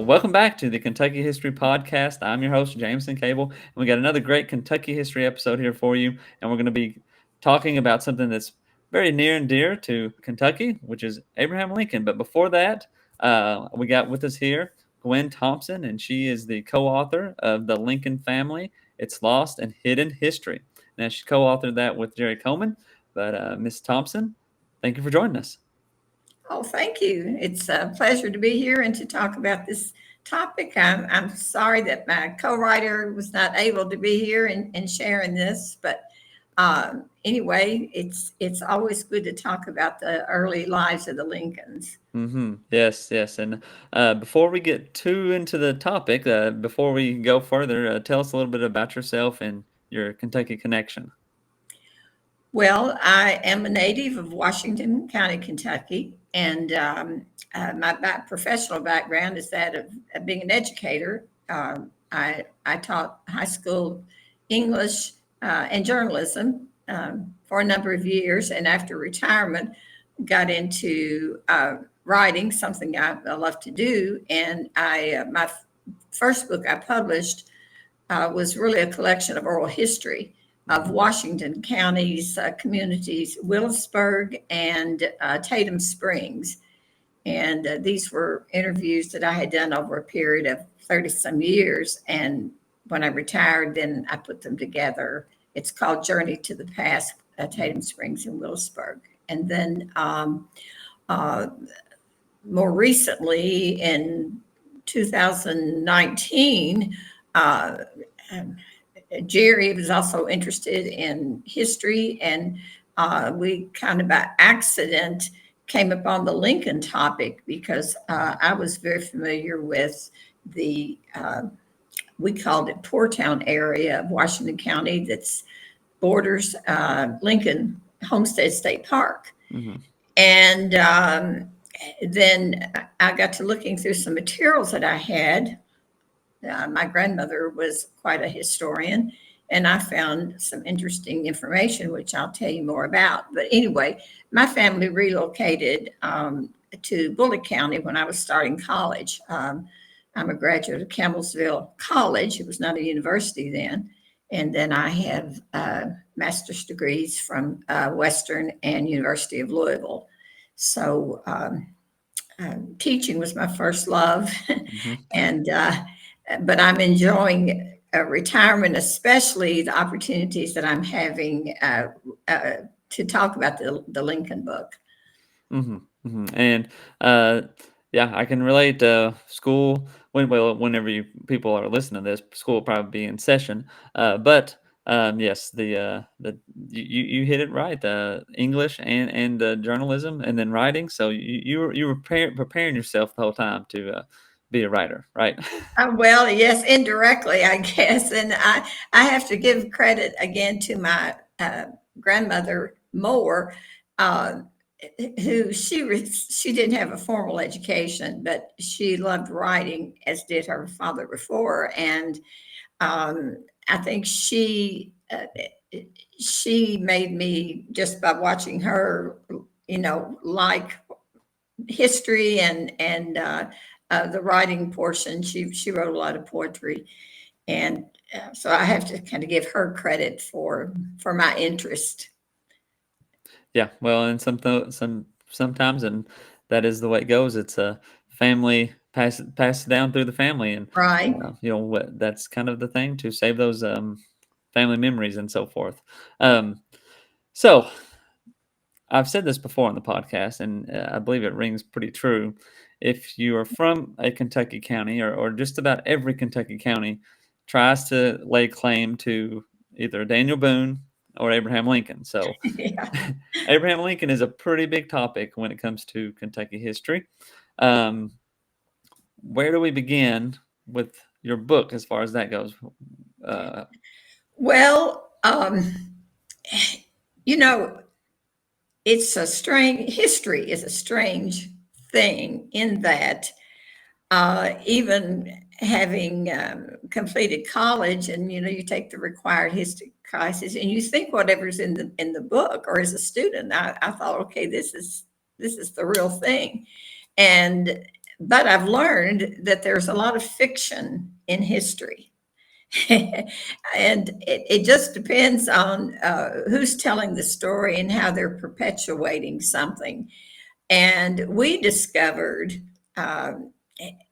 Welcome back to the Kentucky History Podcast. I'm your host, Jameson Cable, and we got another great Kentucky history episode here for you. And we're going to be talking about something that's very near and dear to Kentucky, which is Abraham Lincoln. But before that, we got with us here Gwinn Thompson, and she is the co-author of The Lincoln Family, Its Lost and Hidden History. Now, she co-authored that with Jerry Coleman. But Miss Thompson, thank you for joining us. Oh, thank you. It's a pleasure to be here and to talk about this topic. I'm sorry that my co-writer was not able to be here and sharing this, but anyway, it's always good to talk about the early lives of the Lincolns. Yes, yes. And before we get too into the topic, before we go further, tell us a little bit about yourself and your Kentucky connection. Well, I am a native of Washington County, Kentucky, and my professional background is that of being an educator. I taught high school English and journalism for a number of years, and after retirement, got into writing, something I love to do. And my first book I published was really a collection of oral history of Washington County's communities, Willisburg and Tatum Springs. And these were interviews that I had done over a period of 30 some years. And when I retired, then I put them together. It's called Journey to the Past, Tatum Springs and Willisburg. And then more recently in 2019, Jerry was also interested in history, and we kind of by accident came upon the Lincoln topic because I was very familiar with the, we called it Poor Town area of Washington County that's borders Lincoln Homestead State Park. Mm-hmm. And then I got to looking through some materials that I had. My grandmother was quite a historian, and I found some interesting information, which I'll tell you more about. But anyway, my family relocated to Bullitt County when I was starting college. I'm a graduate of Campbellsville College. It was not a university then. And then I have master's degrees from Western and University of Louisville. So teaching was my first love. Mm-hmm. And but I'm enjoying retirement, especially the opportunities that I'm having to talk about the Lincoln book. Mm-hmm. Mm-hmm. And yeah, I can relate. School whenever people are listening to this, school will probably be in session. But yes, you hit it right. English and journalism, and then writing. So you were preparing yourself the whole time to be a writer, right? Well, yes, indirectly, I guess. And I have to give credit again to my grandmother Moore, who she didn't have a formal education, but she loved writing, as did her father before. And I think she made me, just by watching her, like history and the writing portion. She wrote a lot of poetry, and so I have to kind of give her credit for my interest. Yeah, well, and sometimes, and that is the way it goes. It's a family passed down through the family, and Right. that's kind of the thing, to save those family memories and so forth. So I've said this before on the podcast, and I believe it rings pretty true. If you are from a Kentucky county, or just about every Kentucky county tries to lay claim to either Daniel Boone or Abraham Lincoln. So Yeah. Abraham Lincoln is a pretty big topic when it comes to Kentucky history. Where do we begin with your book as far as that goes? Well, it's a strange history is a strange thing in that even having completed college, and you take the required history classes, and you think whatever's in the book, or as a student, I thought, okay, this is the real thing. And but I've learned that there's a lot of fiction in history. And it just depends on who's telling the story and how they're perpetuating something. And we discovered um,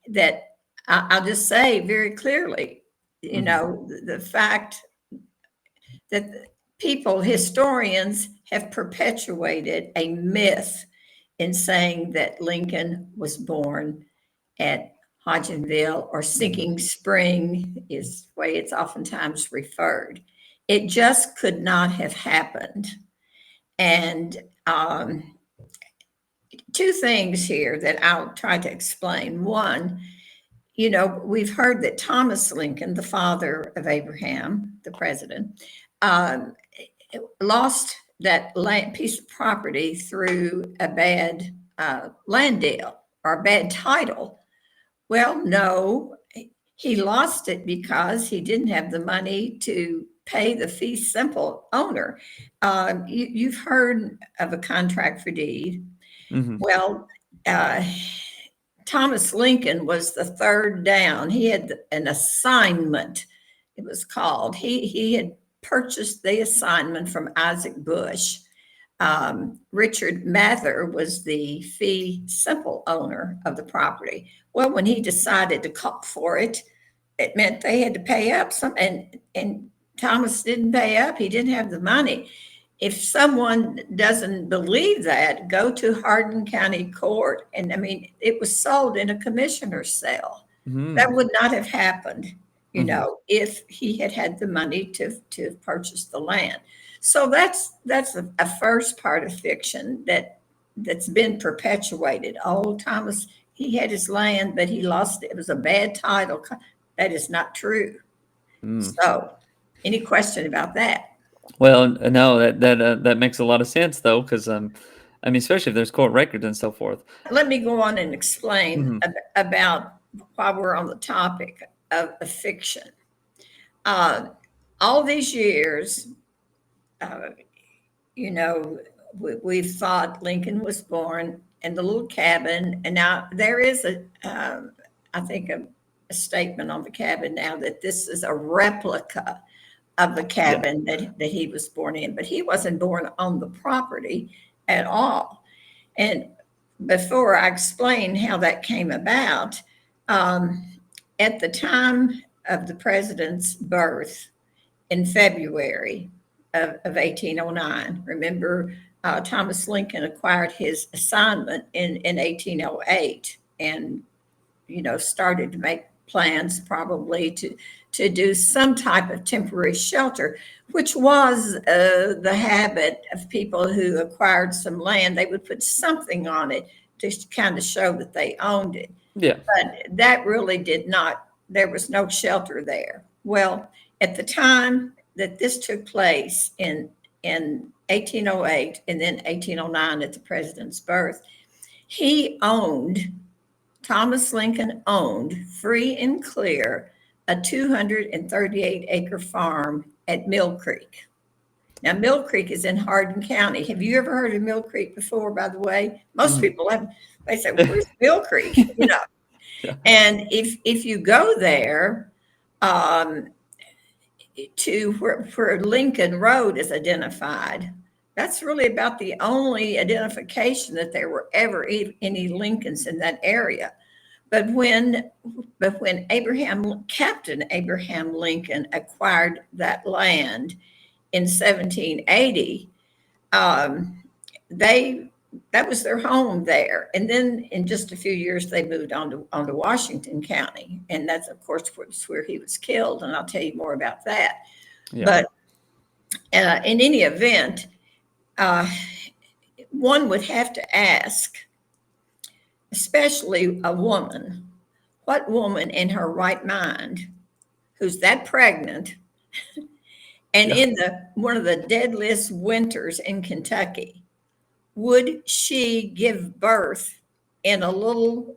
that I'll just say very clearly, the fact that people, historians, have perpetuated a myth in saying that Lincoln was born at Hodgenville, or Sinking Spring is the way it's oftentimes referred. It just could not have happened. And two things here that I'll try to explain. One, we've heard that Thomas Lincoln, the father of Abraham, the president, um, lost that piece of property through a bad land deal or a bad title. Well, no, he lost it because he didn't have the money to pay the fee simple owner. You've heard of a contract for deed. Mm-hmm. Well, Thomas Lincoln was the third down. He had an assignment, it was called. He had purchased the assignment from Isaac Bush. Richard Mather was the fee simple owner of the property. Well, when he decided to call for it, it meant they had to pay up some, and Thomas didn't pay up. He didn't have the money. If someone doesn't believe that, go to Hardin County Court. And I mean, it was sold in a commissioner's sale. Mm-hmm. That would not have happened, if he had had the money to purchase the land. So that's a first part of fiction that's been perpetuated. Oh, Thomas, he had his land, but he lost it. It was a bad title. That is not true. So, any question about that? Well, no, that makes a lot of sense though, because I mean, especially if there's court records and so forth. Let me go on and explain about while we're on the topic of fiction. All these years, we've thought Lincoln was born in the little cabin, and now there is I think a statement on the cabin now that this is a replica of the cabin that he was born in, but he wasn't born on the property at all. And before I explain how that came about, at the time of the president's birth in February of 1809, remember, Thomas Lincoln acquired his assignment in 1808 and, started to make plans probably to do some type of temporary shelter, which was the habit of people who acquired some land. They would put something on it to kind of show that they owned it. Yeah. But that really did not, there was no shelter there. Well, at the time that this took place in 1808 and then 1809 at the president's birth, Thomas Lincoln owned free and clear a 238-acre farm at Mill Creek. Now, Mill Creek is in Hardin County. Have you ever heard of Mill Creek before, by the way? Most people have. They say, well, where's Mill Creek? Yeah. And if you go there to where Lincoln Road is identified, that's really about the only identification that there were ever any Lincolns in that area. But when Captain Abraham Lincoln acquired that land in 1780, that was their home there. And then in just a few years, they moved on to Washington County. And that's, of course, where he was killed. And I'll tell you more about that. Yeah. But in any event, one would have to ask, especially a woman, what woman in her right mind who's that pregnant and in one of the deadliest winters in Kentucky, would she give birth in a little,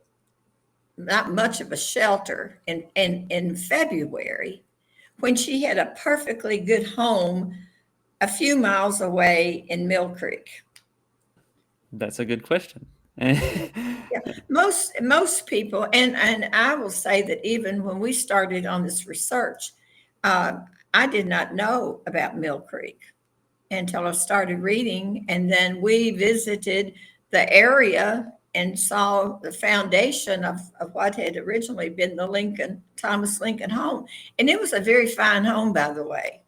not much of a shelter in February when she had a perfectly good home a few miles away in Mill Creek? That's a good question. Yeah, most people, and I will say that even when we started on this research, uh, I did not know about Mill Creek until I started reading, and then we visited the area and saw the foundation of what had originally been the Thomas Lincoln home, and it was a very fine home, by the way,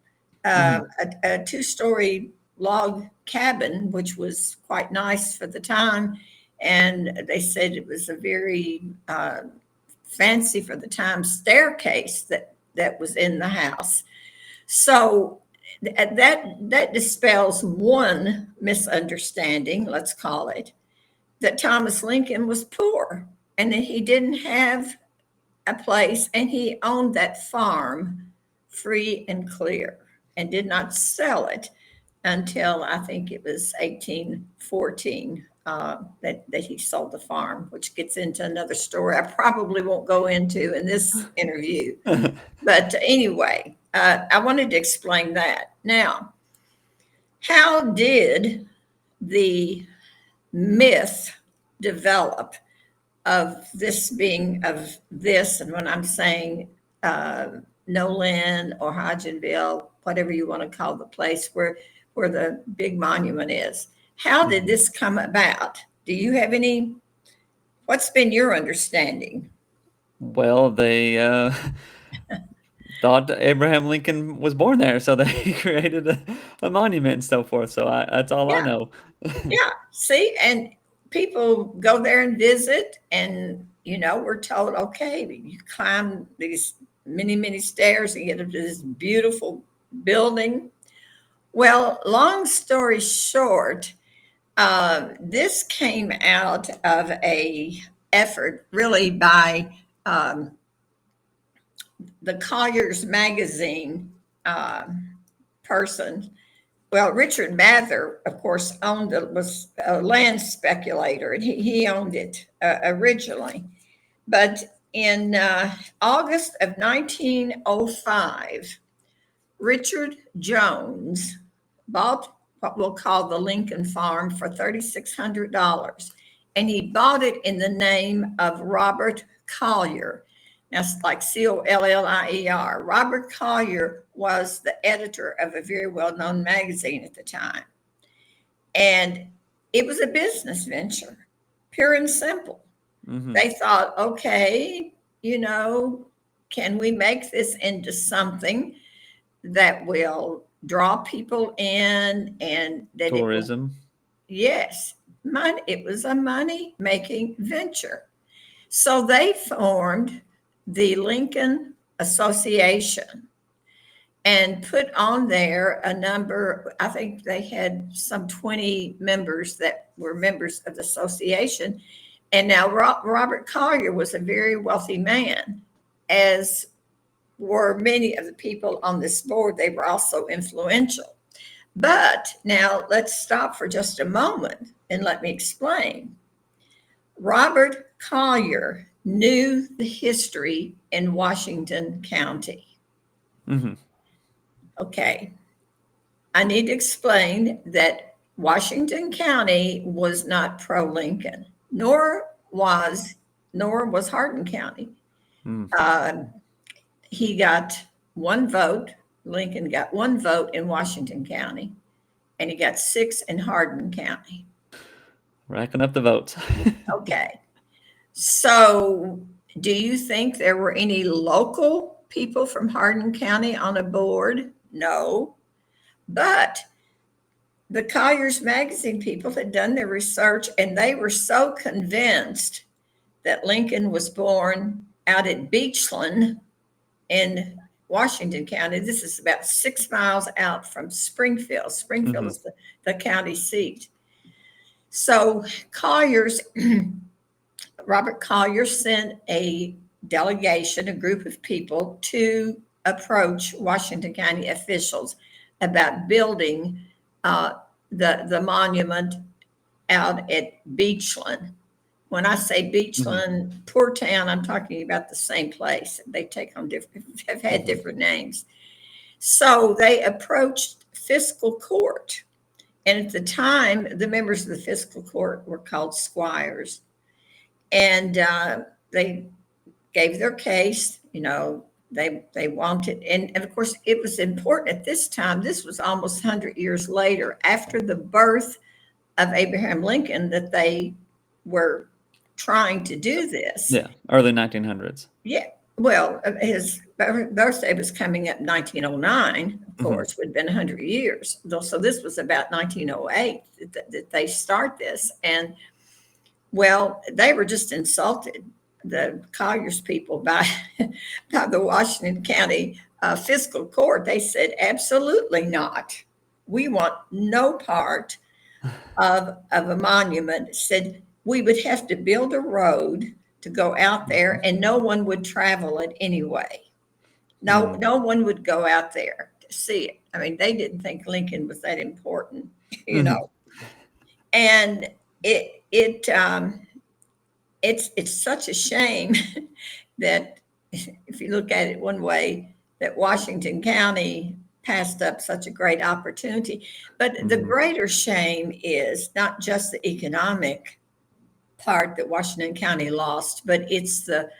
Mhm. a two-story log cabin, which was quite nice for the time. And they said it was a very fancy for the time staircase that was in the house. So that dispels one misunderstanding, let's call it, that Thomas Lincoln was poor and that he didn't have a place and he owned that farm free and clear and did not sell it until I think it was 1814 that he sold the farm, which gets into another story I probably won't go into in this interview. But anyway, I wanted to explain that. Now, how did the myth develop of this, and when I'm saying Nolan or Hodgenville, whatever you want to call the place where the big monument is, how did this come about? Do you have any? What's been your understanding? Well, they thought Abraham Lincoln was born there, so they created a monument and so forth. So that's all I Yeah, know. yeah. See, and people go there and visit, and we're told, okay, you climb these many stairs and get up to this beautiful building. Well, long story short, this came out of a effort really by the Collier's magazine uh, person. Well, Richard Mather, of course, was a land speculator, and he owned it originally. But in August of 1905, Richard Jones bought what we'll call the Lincoln Farm for $3,600. And he bought it in the name of Robert Collier. That's like Collier. Robert Collier was the editor of a very well known magazine at the time. And it was a business venture, pure and simple. Hmm. They thought, okay, you know, can we make this into something that will draw people in and that it will, Tourism. yes, money. It was a money making venture. So they formed the Lincoln Association and put on there a number. I think they had some 20 members that were members of the association. And now Robert Collier was a very wealthy man, as were many of the people on this board. They were also influential. But now let's stop for just a moment and let me explain. Robert Collier knew the history in Washington County. Hmm. Okay, I need to explain that Washington County was not pro-Lincoln, nor was Hardin County. Mm. Uh, he got one vote. Lincoln got one vote in Washington County, and he got six in Hardin County. Racking up the votes. Okay. So, do you think there were any local people from Hardin County on a board? No. But the Collier's Magazine people had done their research and they were so convinced that Lincoln was born out at Beechland in Washington County. This is about 6 miles out from Springfield. Springfield Hmm. is the county seat. So Collier's Robert Collier sent a delegation, a group of people, to approach Washington County officials about building uh, the monument out at Beechland. When I say Hmm. Beechland, poor town, I'm talking about the same place. They take on different, have had Hmm. different names. So they approached fiscal court And at the time, the members of the fiscal court were called squires. And they gave their case, they wanted, and of course, it was important at this time. This was almost 100 years later, after the birth of Abraham Lincoln, that they were trying to do this. Yeah, early 1900s. Yeah. Well, his birthday was coming up 1909, of course, would have been 100 years. So this was about 1908 that they start this. And, well, they were just insulted, the Colliers people, by the Washington County fiscal court. They said, absolutely not. We want no part of a monument. Said we would have to build a road to go out there, and no one would travel it anyway. No one would go out there to see it. I mean, they didn't think Lincoln was that important, you know. And it's such a shame that, if you look at it one way, that Washington County passed up such a great opportunity. But the greater shame is not just the economic part that Washington County lost, but it's the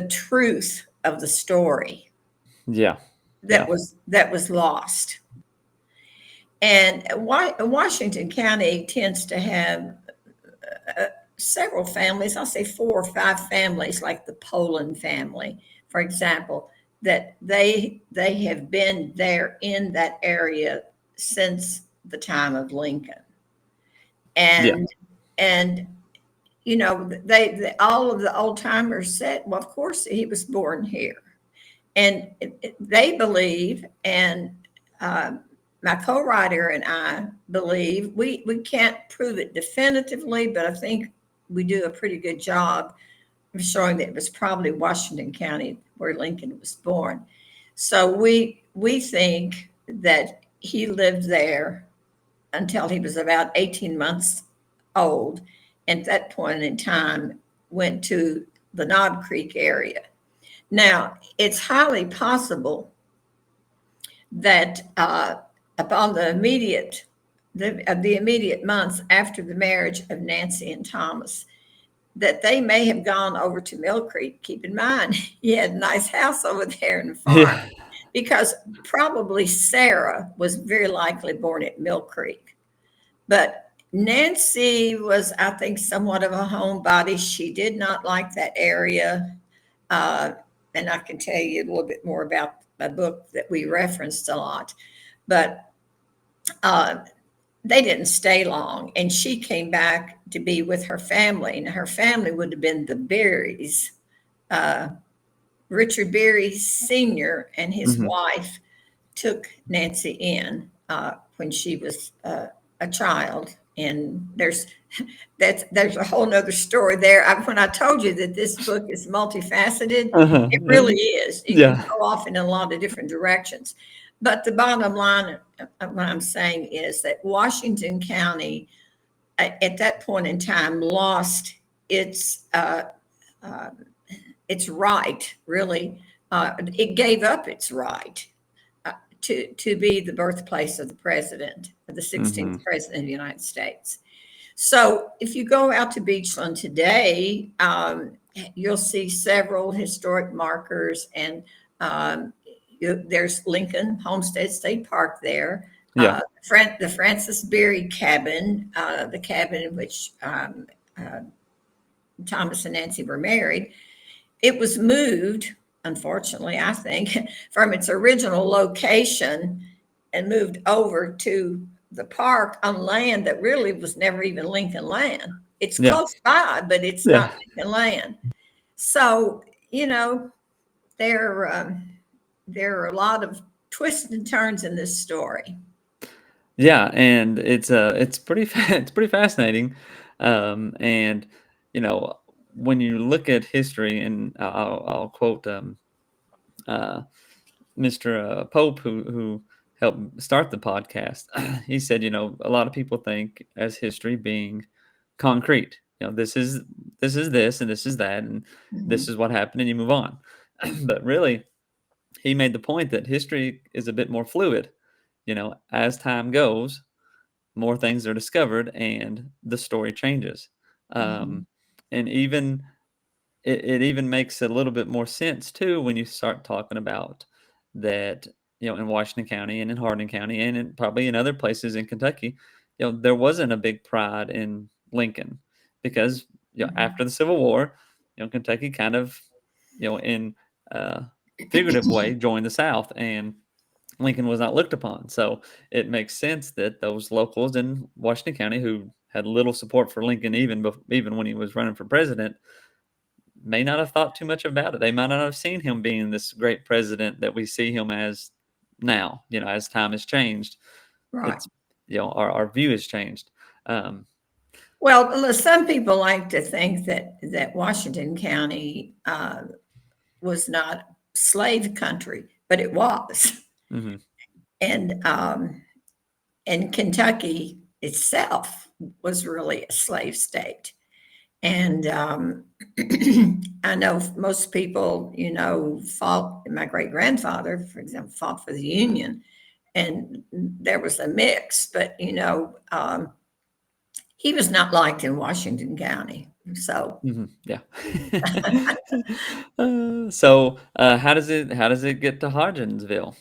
truth of the story that was lost. And Washington County tends to have several families. I'll say 4 or 5 families, like the Poland family, for example, that they have been there in that area since the time of Lincoln. And they all of the old timers said, well, of course he was born here. And they believe, and my co-writer and I believe, we can't prove it definitively, but I think we do a pretty good job of showing that it was probably Washington County where Lincoln was born. So we think that he lived there until he was about 18 months old. And at that point in time, went to the Knob Creek area. Now, it's highly possible that upon the immediate months after the marriage of Nancy and Thomas, that they may have gone over to Mill Creek. Keep in mind, he had a nice house over there in the farm, because probably Sarah was very likely born at Mill Creek. But Nancy was, I think, somewhat of a homebody. She did not like that area. And I can tell you a little bit more about a book that we referenced a lot. But they didn't stay long. And she came back to be with her family. And her family would have been the Berries. Richard Berry Sr. and his wife took Nancy in when she was a child. And there's a whole nother story there. When I told you that this book is multifaceted, it really is. You can go off in a lot of different directions. But the bottom line of what I'm saying is that Washington County, at that point in time, lost its right, really. It gave up its right to be the birthplace of the president, of the 16th president of the United States. So if you go out to Beechland today, you'll see several historic markers, and there's Lincoln Homestead State Park there. The Francis Berry cabin, the cabin in which Thomas and Nancy were married, it was moved, unfortunately, I think, from its original location and moved over to the park on land that really was never even Lincoln land. It's close by, but it's not Lincoln land. So, there are a lot of twists and turns in this story. Yeah, and it's pretty fascinating, and when you look at history, and I'll quote Mr. Pope, who helped start the podcast. He said, a lot of people think as history being concrete. This is this, and this is that, and this is what happened, and you move on. But really, he made the point that history is a bit more fluid. As time goes, more things are discovered and the story changes. Mhm. Um, and even it even makes a little bit more sense too when you start talking about that, in Washington County and in Hardin County and probably in other places in Kentucky, there wasn't a big pride in Lincoln because, Mhm. after the Civil War, Kentucky kind of, in a figurative way joined the South, and Lincoln was not looked upon. So it makes sense that those locals in Washington County who had little support for Lincoln even when he was running for president may not have thought too much about it. They might not have seen him being this great president that we see him as now. As time has changed, Right. it's our view has changed. Um, Well, some people like to think that Washington County was not slave country, but it was, mhm, and and Kentucky itself was really a slave state. And I know most people, fought. My great grandfather, for example, fought for the Union, and there was a mix. But he was not liked in Washington County. So, yeah. So how does it get to Hodgensville?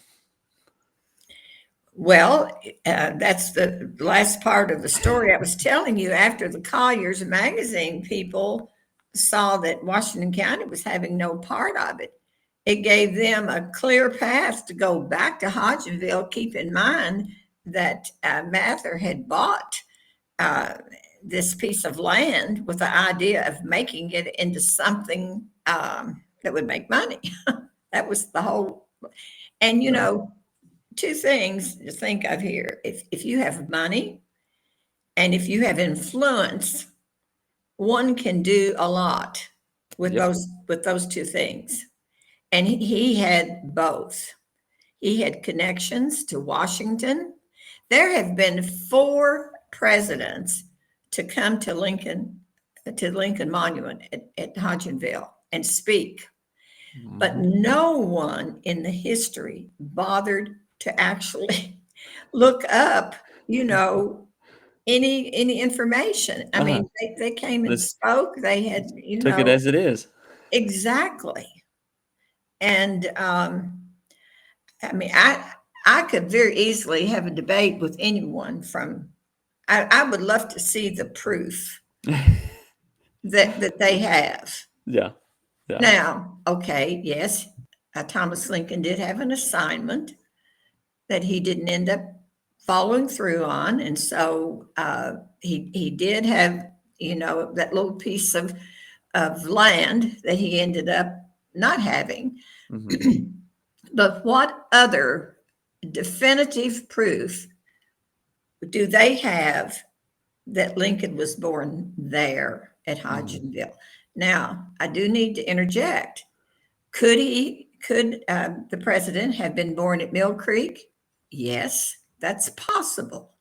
well, that's the last part of the story I was telling you. After the Collier's magazine people saw that Washington County was having no part of it, it gave them a clear path to go back to Hodgenville. Keep in mind that Mather had bought uh, this piece of land with the idea of making it into something that would make money. That was the whole. And Right. two things to think of here. If you have money and if you have influence, one can do a lot with Yep. those two things. And he had both. He had connections to Washington. There have been four presidents to come to Lincoln Monument at Hodgenville and speak, but Mhm. no one in the history bothered to actually look up, you know, any information. I Uh-huh. mean, they came and Just spoke. They had, took it as it is. exactly. And I mean, I could very easily have a debate with anyone from. I would love to see the proof that they have. Yeah. Yeah. Now, okay, yes, Thomas Lincoln did have an assignment that he didn't end up following through on, and so he did have that little piece of land that he ended up not having. Mhm. But what other definitive proof do they have that Lincoln was born there at Mhm. Hodgenville? Now, I do need to interject. Could the president have been born at Mill Creek? Yes, that's possible.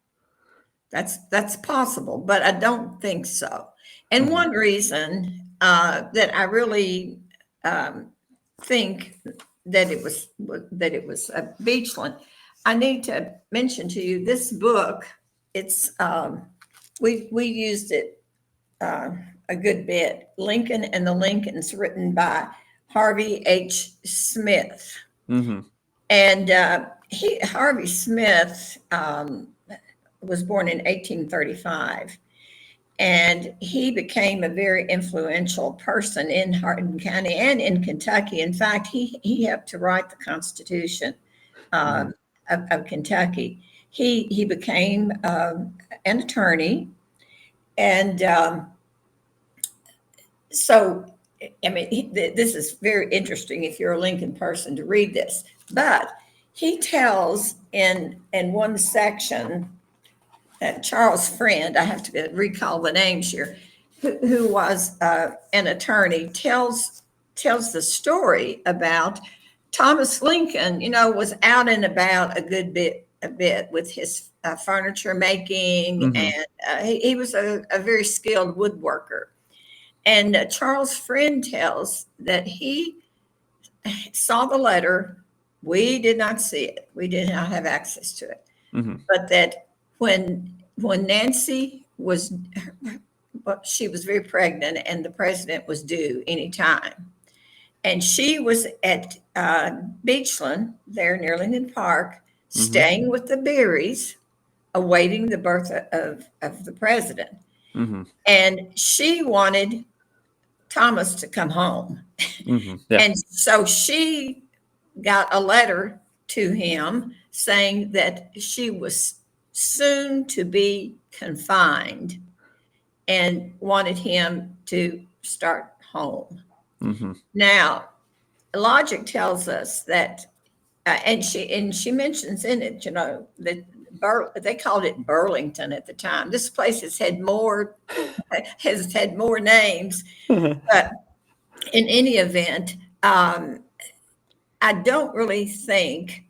That's possible, but I don't think so. And Mhm. one reason that I really um, think that it was Beechland. I need to mention to you this book. It's we used it uh, a good bit. Lincoln and the Lincolns, written by Harvey H. Smith, Mhm. and Harvey Smith was born in 1835. And he became a very influential person in Hardin County and in Kentucky. In fact, he helped to write the Constitution Mhm. um, of Kentucky. He became an attorney, and so I mean, this is very interesting if you're a Lincoln person to read this. But he tells in one section that Charles Friend, I have to recall the names here, who was an attorney, tells the story about Thomas Lincoln. Was out and about a bit with his furniture making, Mhm. and he was a very skilled woodworker. And Charles Friend tells that he saw the letter. We did not see it. We did not have access to it, Mhm. but that when when Nancy was, well, she was very pregnant, and the president was due anytime. And she was at Beechland, there near Lincoln Park, Mm-hmm. staying with the Berries, awaiting the birth of the president. Mm-hmm. And she wanted Thomas to come home. Mm-hmm. Yeah. And so she got a letter to him saying that she was soon to be confined and wanted him to start home. Mm-hmm. Now, logic tells us that, and she mentions in it, that they called it Burlington at the time. This place has had more names, but in any event, I don't really think,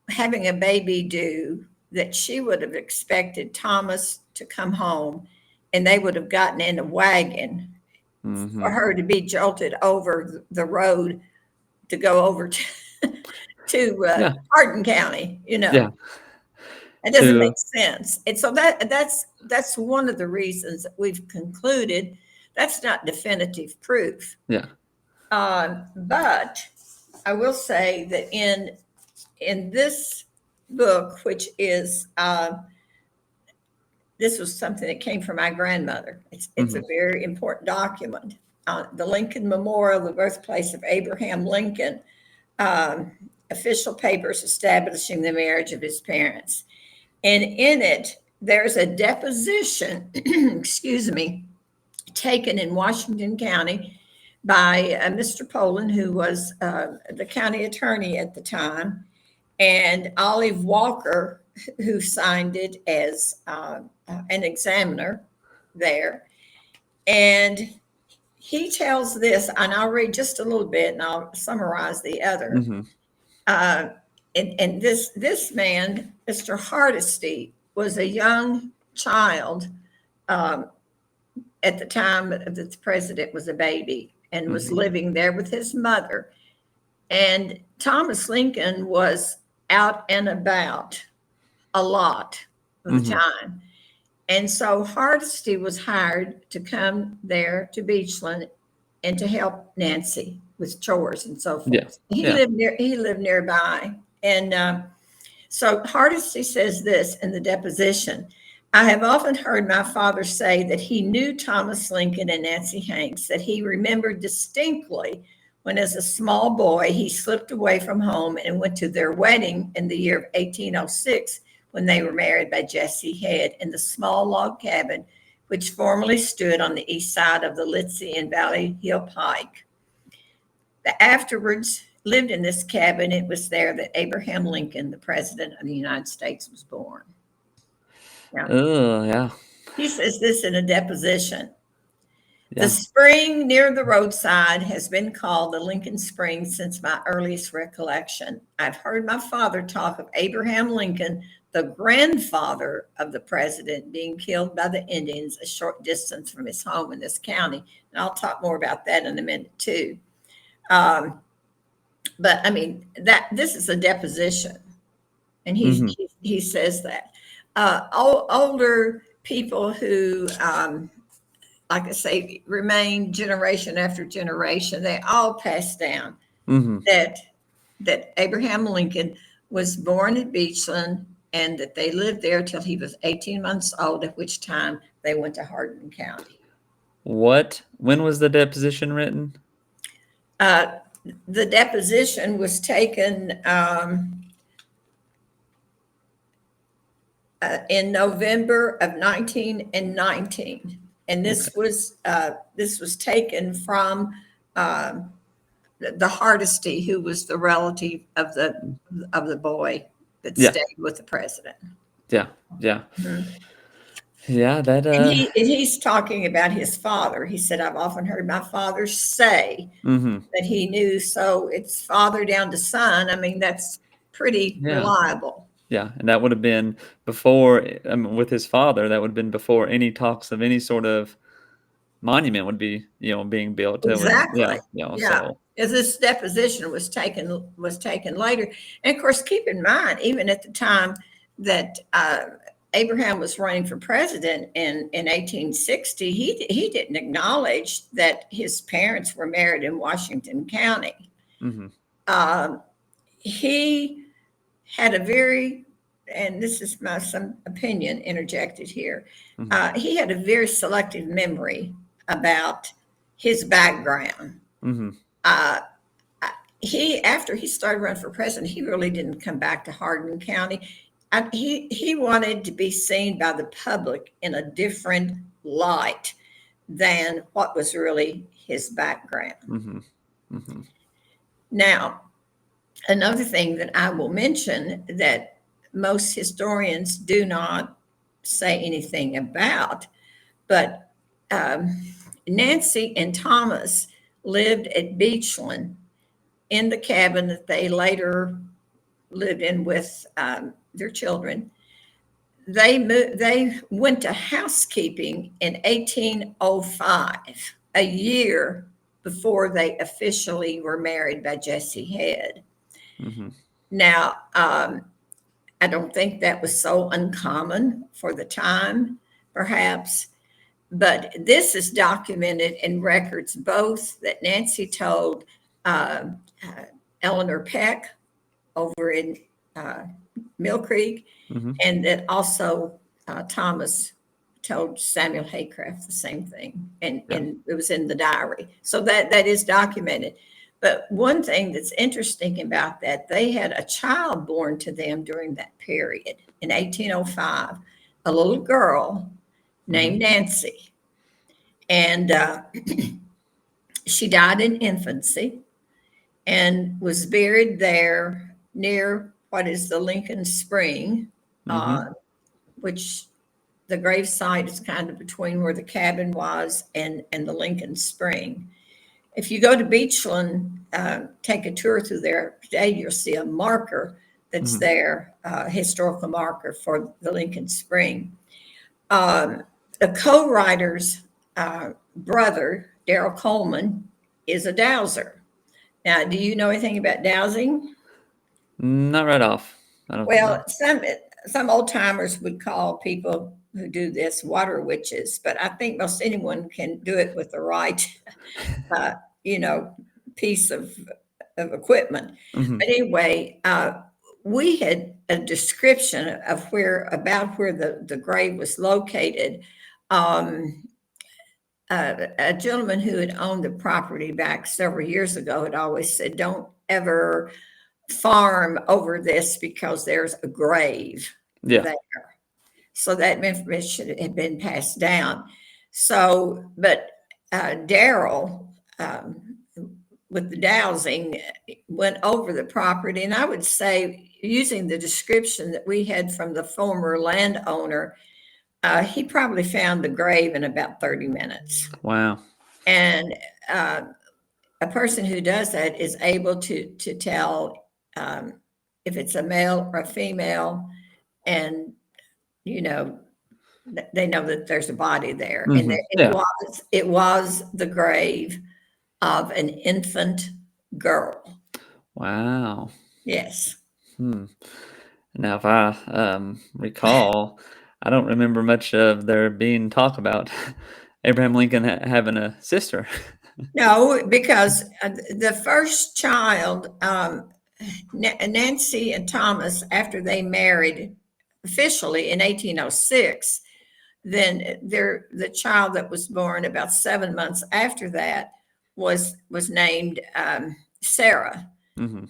having a baby due, that she would have expected Thomas to come home and they would have gotten in a wagon Mm-hmm. for her to be jolted over the road to go over to Hardin County. Yeah. It doesn't make sense. And so that's one of the reasons that we've concluded that's not definitive proof. Yeah. But I will say that in this book, which is this was something that came from my grandmother. It's Mm-hmm. a very important document. The Lincoln Memorial, the birthplace of Abraham Lincoln, official papers establishing the marriage of his parents. And in it, there's a deposition, excuse me, taken in Washington County by Mr. Poland, who was the county attorney at the time, and Olive Walker, who signed it as an examiner there. And he tells this, and I'll read just a little bit and I'll summarize the other. Mm-hmm. And this man, Mr. Hardesty, was a young child at the time that the president was a baby and was Mm-hmm. living there with his mother. And Thomas Lincoln was out and about a lot of the Mm-hmm. time. And so Hardesty was hired to come there to Beechland and to help Nancy with chores and so forth. Yeah. He lived nearby. And so Hardesty says this in the deposition: I have often heard my father say that he knew Thomas Lincoln and Nancy Hanks, that he remembered distinctly when, as a small boy, he slipped away from home and went to their wedding in the year of 1806, when they were married by Jesse Head in the small log cabin, which formerly stood on the east side of the Litzy and Valley Hill Pike. They afterwards lived in this cabin. It was there that Abraham Lincoln, the president of the United States, was born. Now, Oh, yeah. he says this in a deposition. Yeah. The spring near the roadside has been called the Lincoln Spring since my earliest recollection. I've heard my father talk of Abraham Lincoln, the grandfather of the president, being killed by the Indians a short distance from his home in this county. And I'll talk more about that in a minute too. But I mean, this is a deposition, and he says that older people who, like I say, remain generation after generation, they all pass down that Abraham Lincoln was born at Beechland and that they lived there till he was 18 months old, at which time they went to Hardin County. When was the deposition written? The deposition was taken in November of 1919, and this was taken from the Hardesty, who was the relative of the boy that stayed with the president. Yeah. Mm-hmm. Yeah, that. And he's talking about his father. He said, I've often heard my father say that he knew. So it's father down to son. I mean, that's pretty reliable. Yeah, and that would have been before, with his father, that would have been before any talks of any sort of monument would be, being built. Exactly. So. As this deposition was taken later. And of course, keep in mind, even at the time that Abraham was running for president in 1860, he didn't acknowledge that his parents were married in Washington County. Mm-hmm. He had a very, and this is some opinion interjected here, Mm-hmm. he had a very selective memory about his background. Mm-hmm. Uh, after he started running for president, he really didn't come back to Hardin County. He wanted to be seen by the public in a different light than what was really his background. Mm-hmm. Mm-hmm. Now, another thing that I will mention that most historians do not say anything about, but Nancy and Thomas lived at Beechland in the cabin that they later lived in with their children. They went to housekeeping in 1805, a year before they officially were married by Jesse Head. Mm-hmm. Now, I don't think that was so uncommon for the time, perhaps, but this is documented in records both that Nancy told uh, Eleanor Peck over in Mill Creek, Mm-hmm. and that also Thomas told Samuel Haycraft the same thing, and Yeah. it was in the diary. So that is documented. But one thing that's interesting about that, they had a child born to them during that period in 1805, a little girl named Nancy. And she died in infancy and was buried there near what is the Lincoln Spring, Mm-hmm. which the grave site is kind of between where the cabin was and the Lincoln Spring. If you go to Beechland, take a tour through there today, you'll see a marker that's Mm-hmm. there, a historical marker for the Lincoln Spring. The co-writer's brother, Darrell Coleman, is a dowser. Now, do you know anything about dowsing? Not right off. I don't know. Well, some old timers would call people who do this water witches, but I think most anyone can do it with the right, uh, you know, piece of equipment. Mm-hmm. But anyway, we had a description of where the grave was located. A gentleman who had owned the property back several years ago had always said, "Don't ever farm over this because there's a grave Yeah. there." So that information had been passed down. So, but Darrell, with the dowsing, went over the property, and I would say, using the description that we had from the former landowner, he probably found the grave in about 30 minutes. Wow. And a person who does that is able to tell if it's a male or a female, and you know they know that there's a body there, and Mm-hmm. Yeah. it was the grave of an infant girl. Wow. Yes. Hmm. Now, if I recall, I don't remember much of there being talk about Abraham Lincoln having a sister. No, because the first child, Nancy and Thomas, after they married officially in 1806, then the child that was born about 7 months after that was named Sarah, Mm-hmm.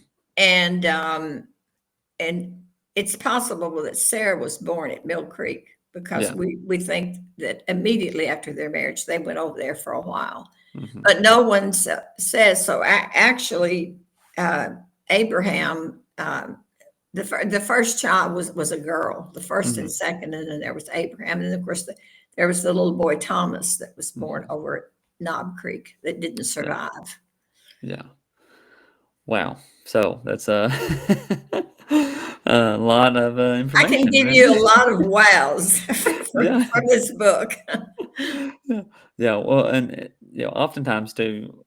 and it's possible that Sarah was born at Mill Creek because Yeah. we think that immediately after their marriage they went over there for a while. Mm-hmm. But no one says so. Actually, Abraham, the first child was a girl, the 1st Mm-hmm. and second, and then there was Abraham, and then of course there was the little boy Thomas that was born Mm-hmm. over at Knob Creek that didn't survive. Yeah. Wow. So that's a lot of I information. can give Right? you a lot of wows Yeah. from this book. Yeah. Yeah. Well, and oftentimes too,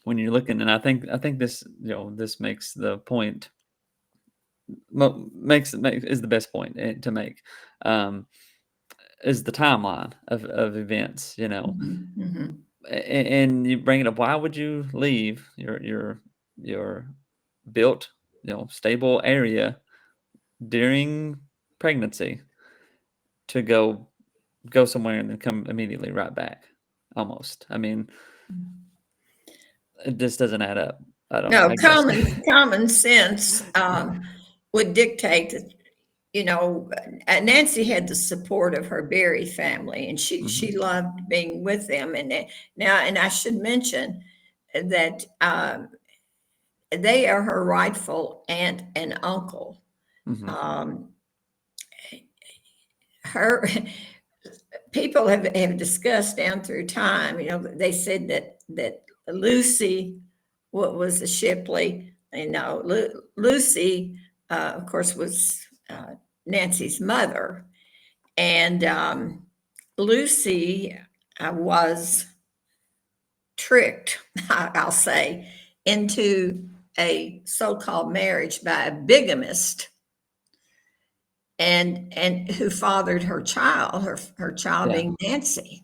when you're looking, and I think this this makes the point makes is the best point to make. um, is the timeline of events, Mhm, mhm. and you bring it up. Why would you leave your built, stable area during pregnancy to go somewhere and then come immediately right back? Almost. I mean, it just doesn't add up. I don't know. No, I guess. common sense would dictate that, Nancy had the support of her Berry family, and she Mhm. loved being with them. And I should mention that they are her rightful aunt and uncle. Mhm. Um, her people have discussed down through time. They said that Lucy, what was a Shipley, Lucy, of course, was Nancy's mother, and Lucy was tricked, I'll say, into a so-called marriage by a bigamist, and who fathered her child Yeah. being Nancy.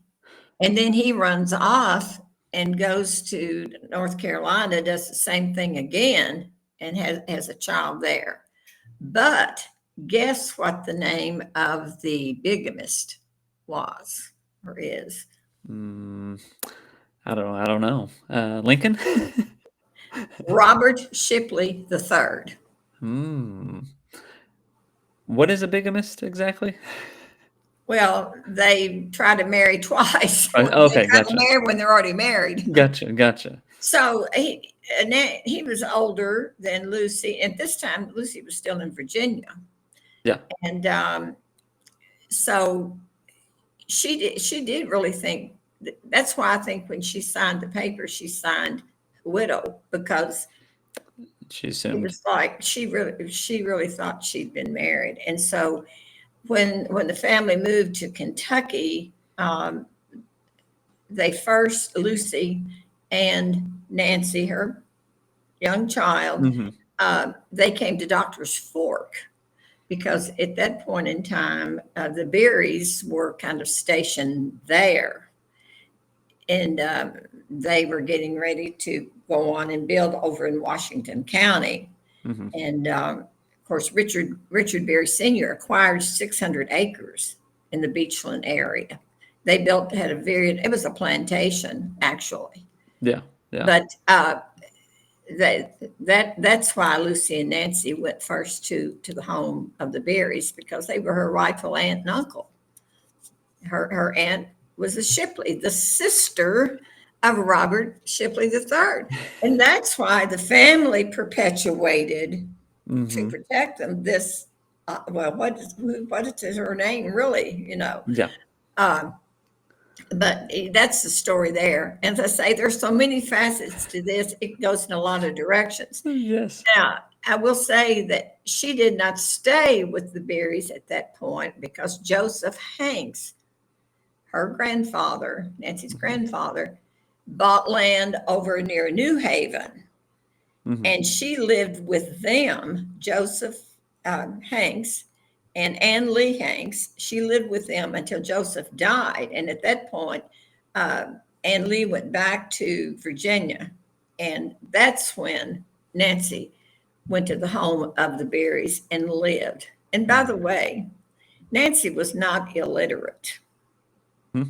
And then he runs off and goes to North Carolina, does the same thing again, and has a child there. But guess what the name of the bigamist was or is? Mm, I don't know. Lincoln? Robert Shipley III. Hmm. What is a bigamist exactly? Well, they try to marry twice. They Okay, try to gotcha. marry when they're already married. Gotcha, gotcha. So he was older than Lucy. At this time, Lucy was still in Virginia. Yeah. And so she did really think that's why I think when she signed the paper, she signed widow, because She it assumed. was like she really thought she'd been married. And so when the family moved to Kentucky, they first Lucy and Nancy, her young child, Mhm. they came to Doctor's Fork, because at that point in time, the Berries were kind of stationed there, and they were getting ready to go on and build over in Washington County. Mhm. And of course, Richard Berry Sr. acquired 600 acres in the Beechland area. They built had a very it was a plantation actually, Yeah. Yeah. but that's why Lucy and Nancy went first to the home of the Berries, because they were her rightful aunt and uncle. Her aunt was a Shipley, the sister of Robert Shipley III, and that's why the family perpetuated to Mhm. protect them this. Well, what is her name really? Yeah. Um, but that's the story there. As I say, there's so many facets to this; it goes in a lot of directions. Yes. Now, I will say that she did not stay with the Berries at that point, because Joseph Hanks, her grandfather, Nancy's Mhm. grandfather, bought land over near New Haven, Mhm. and she lived with them, Joseph Hanks and Ann Lee Hanks. She lived with them until Joseph died, and at that point, uh, Ann Lee went back to Virginia, and that's when Nancy went to the home of the Berries and lived. And by the Mhm. way, Nancy was not illiterate. Hmm.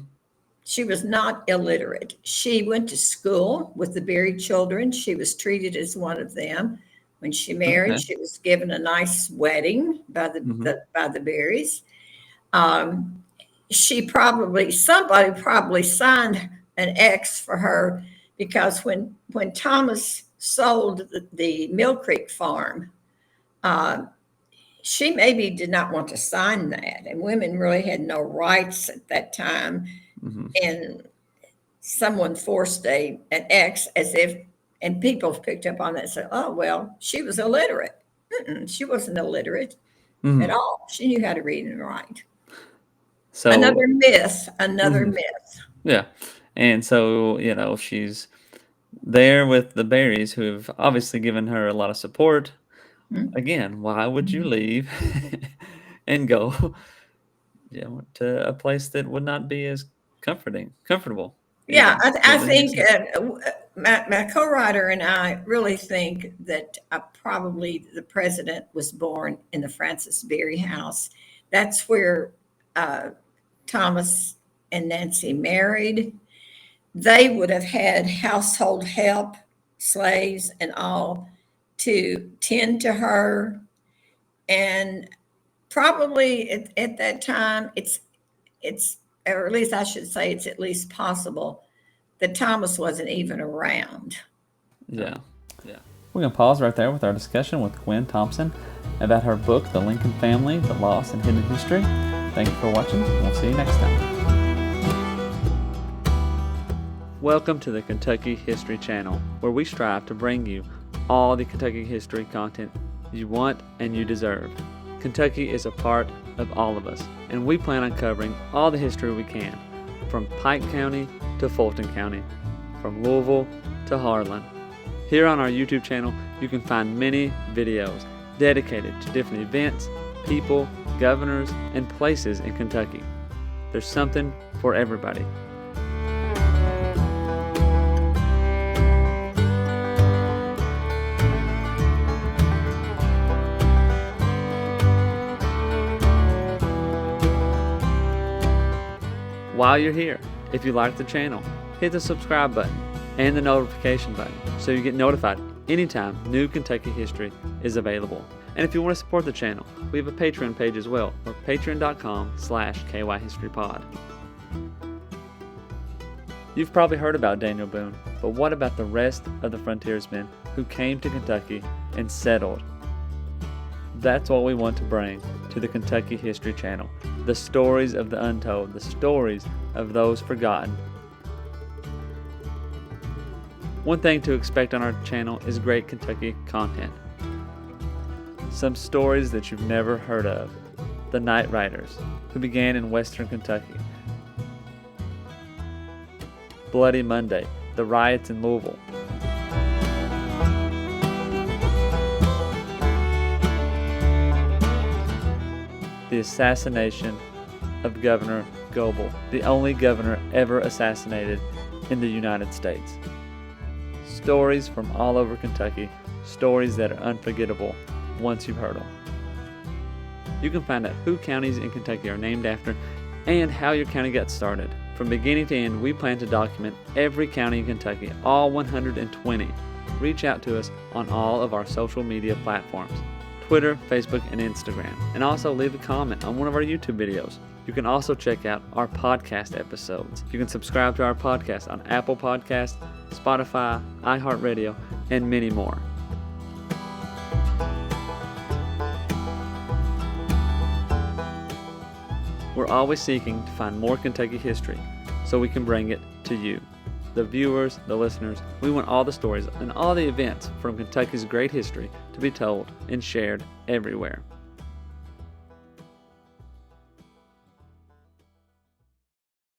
She was not illiterate. She went to school with the Berry children. She was treated as one of them. When she married, Okay. she was given a nice wedding by Mhm. by the Berries. Um, somebody probably signed an X for her, because when Thomas sold the Mill Creek farm, uh, she maybe did not want to sign that, and women really had no rights at that time. Mhm. And someone forced an X, as if, and people picked up on that and said, "Oh well, she was illiterate." She wasn't illiterate at Mhm. all. She knew how to read and write. So. Another myth. Another Mhm. myth. Yeah. And so, she's there with the Berries, who have obviously given her a lot of support. Mhm. Again, why would you leave and go? went to a place that would not be as comfortable. Yeah, Even I than think yourself. my co-writer and I really think that probably the president was born in the Francis Berry house. That's where uh, Thomas and Nancy married. They would have had household help, slaves, and all to tend to her. And probably at that time, it's, or at least I should say, it's at least possible that Thomas wasn't even around. Yeah. We're going to pause right there with our discussion with Gwinn Thompson about her book, The Lincoln Family, The Lost and Hidden History. Thank you for watching. We'll see you next time. Welcome to the Kentucky History Channel, where we strive to bring you all the Kentucky history content you want and you deserve. Kentucky is a part of all of us, and we plan on covering all the history we can, from Pike County to Fulton County, from Louisville to Harlan. Here on our YouTube channel, you can find many videos dedicated to different events, people, governors, and places in Kentucky. There's something for everybody. While you're here, if you like the channel, hit the subscribe button and the notification button so you get notified anytime new Kentucky history is available. And if you want to support the channel, we have a Patreon page as well, or patreon.com/kyhistorypod. You've probably heard about Daniel Boone, but what about the rest of the frontiersmen who came to Kentucky and settled? That's what we want to bring to the Kentucky History Channel. The stories of the untold, the stories of those forgotten. One thing to expect on our channel is great Kentucky content. Some stories that you've never heard of. The Night Riders, who began in western Kentucky. Bloody Monday, the riots in Louisville. The assassination of Governor Goebel, the only governor ever assassinated in the United States. Stories from all over Kentucky, stories that are unforgettable once you've heard them. You can find out who counties in Kentucky are named after and how your county got started. From beginning to end, we plan to document every county in Kentucky, all 120. Reach out to us on all of our social media platforms. Twitter, Facebook, and Instagram, and also leave a comment on one of our YouTube videos. You can also check out our podcast episodes. You can subscribe to our podcast on Apple Podcasts, Spotify, iHeartRadio, and many more. We're always seeking to find more Kentucky history so we can bring it to you. The viewers, the listeners, we want all the stories and all the events from Kentucky's great history to be told and shared everywhere.